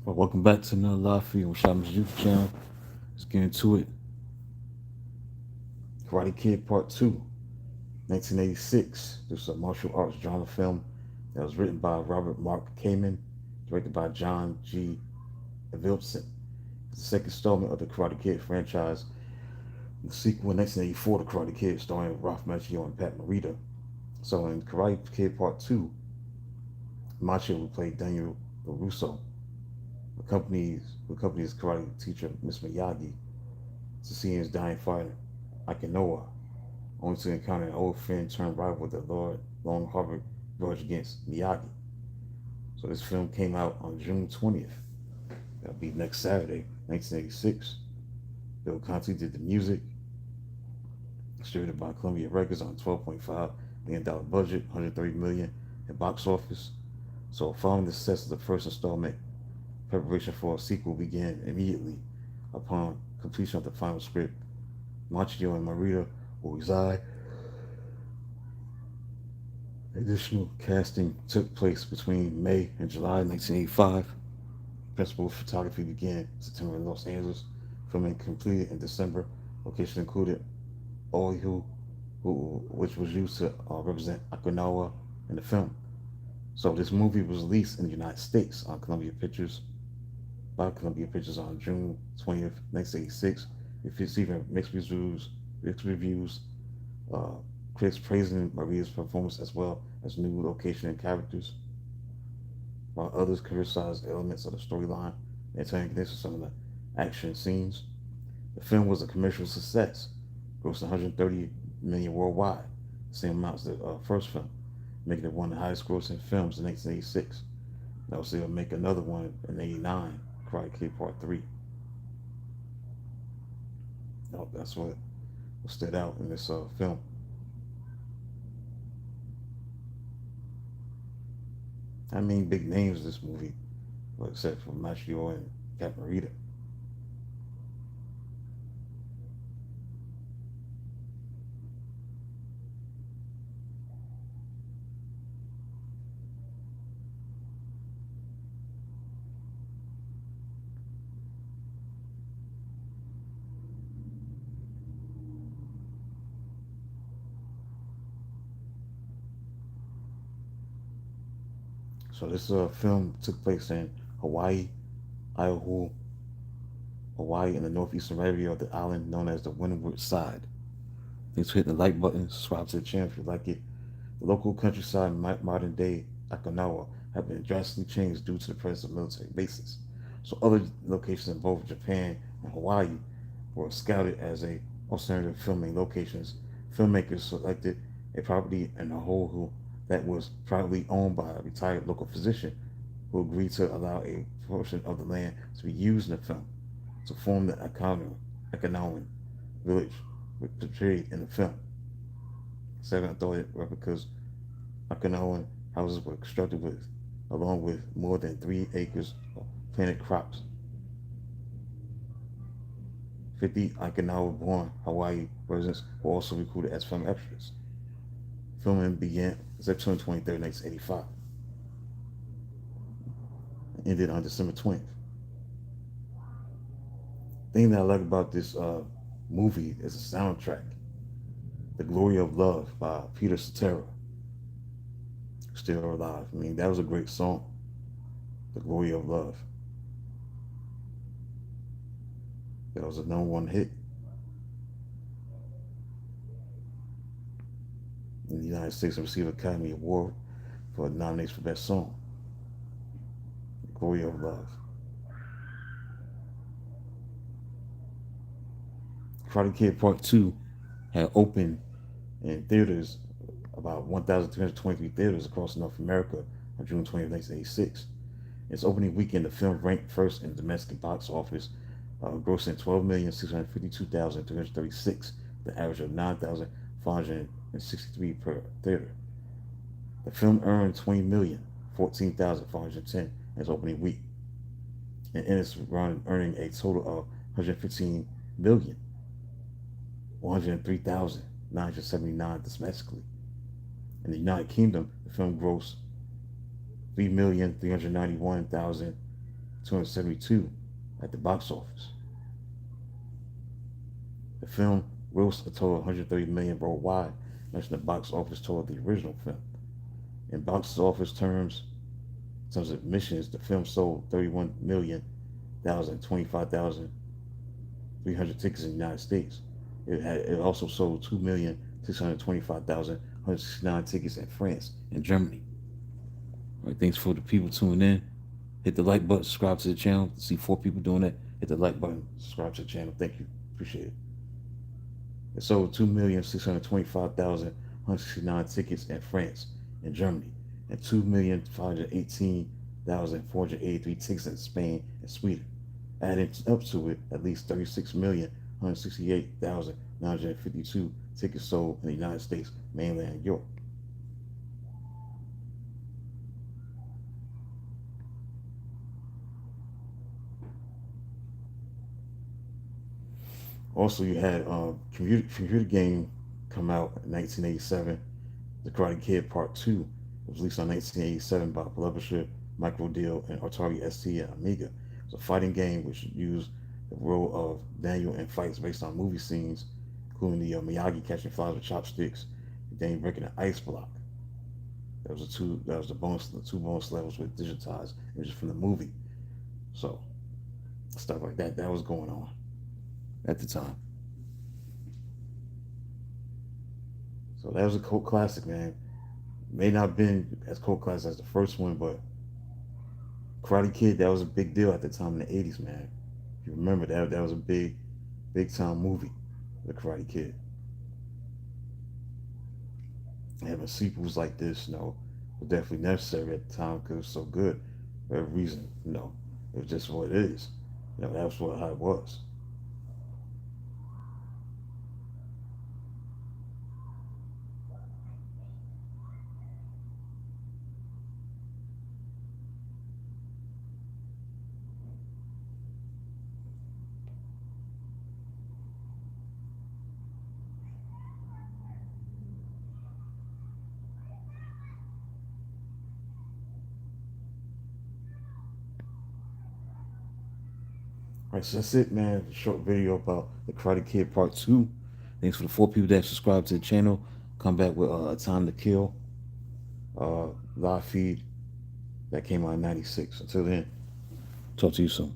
Well, welcome back to another live feed on Shaman's YouTube channel. Let's get into it. Karate Kid Part 2, 1986. This is a martial arts drama film that was written by Robert Mark Kamen, directed by John G. Avildsen. It's the second installment of the Karate Kid franchise. The sequel in 1984, The Karate Kid, starring Ralph Macchio and Pat Morita. So in Karate Kid Part 2, Macchio will play Daniel LaRusso, accompanies karate teacher Miss Miyagi to see his dying fighter, Akinoa, only to encounter an old friend turned rival that Lord long harbored grudge against Miyagi. So this film came out on June 20th. That'll be next Saturday, 1986. Bill Conti did the music, distributed by Columbia Records on $12.5 million budget, $130 million at box office. So following the success of the first installment, preparation for a sequel began immediately upon completion of the final script. Macchio and Morita will reside. Additional casting took place between May and July 1985. Principal photography began in September in Los Angeles. Filming completed in December. Location included Oahu, which was used to represent Okinawa in the film. So this movie was released in the United States on Columbia Pictures by Columbia Pictures on June 20th, 1986. It received mixed reviews, uh, critics praising Maria's performance as well as new location and characters, while others criticized elements of the storyline and turning against some of the action scenes. The film was a commercial success, grossing 130 million worldwide, the same amount as the first film, making it one of the highest grossing films in 1986. That was to make another one in '89, Karate Kid Part 3. That's what stood out in this film. I mean, big names in this movie, well, except for Machio and Pat Morita. So this film took place in Hawaii, Oahu, Hawaii, in the northeastern area of the island known as the Windward Side. Thanks for hitting the like button. Subscribe to the channel if you like it. The local countryside and modern day Okinawa have been drastically changed due to the presence of military bases. So other locations in both Japan and Hawaii were scouted as a alternative filming locations. Filmmakers selected a property in Oahu that was privately owned by a retired local physician who agreed to allow a portion of the land to be used in the film to form the Okinawan village portrayed in the film. 7 replicas Okinawan houses were constructed with, along with more than 3 acres of planted crops. 50 Okinawa-born Hawaii residents were also recruited as film extras. Filming began September 23rd, 1985. Ended on December 20th. The thing that I like about this movie is the soundtrack. The Glory of Love by Peter Cetera. Still alive. I mean, that was a great song. The Glory of Love. That was a #1 hit in the United States and received an Academy Award for nomination for Best Song. The Glory of Love. Karate Kid Part 2 had opened in theaters, about 1,323 theaters across North America on June 20th, 1986. Its opening weekend, the film ranked first in the domestic box office, grossing 12,652,336, the average of 9,463 per theater. The film earned 20,014,410 in its opening week, and in its run, earning a total of 115,103,979 domestically. In the United Kingdom, the film grossed 3,391,000 272 at the box office. The film grossed a total of 130 million worldwide, matching the box office total of the original film. In box office terms, in terms of admissions, the film sold 31,025,300 tickets in the United States. It also sold 2,625,169 tickets in France and Germany. All right, thanks for the people tuning in. Hit the like button, subscribe to the channel. See 4 people doing that. Hit the like button, subscribe to the channel. Thank you. Appreciate it. It sold 2,625,169 tickets in France and Germany, and 2,518,483 tickets in Spain and Sweden, adding up to it at least 36,168,952 tickets sold in the United States, mainland, and Europe. Also, you had computer game come out in 1987, The Karate Kid Part 2. It was released in 1987 by publisher Microdeal and Atari ST and Amiga. It was a fighting game which used the role of Daniel in fights based on movie scenes, including the Miyagi catching flies with chopsticks, and Dane breaking an ice block. That was the two bonus levels with digitized images from the movie. So stuff like that was going on at the time. So that was a cult classic, man. May not have been as cult classic as the first one, but Karate Kid, that was a big deal at the time in the 80s, man. If you remember that was a big time movie, The Karate Kid. Having sequels like this, was definitely necessary at the time because it was so good. For every reason, it was just what it is. That's how it was. All right, so that's it, man. Short video about The Karate Kid Part 2. Thanks for the 4 people that subscribed to the channel. Come back with A Time to Kill live feed that came out in '96. Until then, talk to you soon.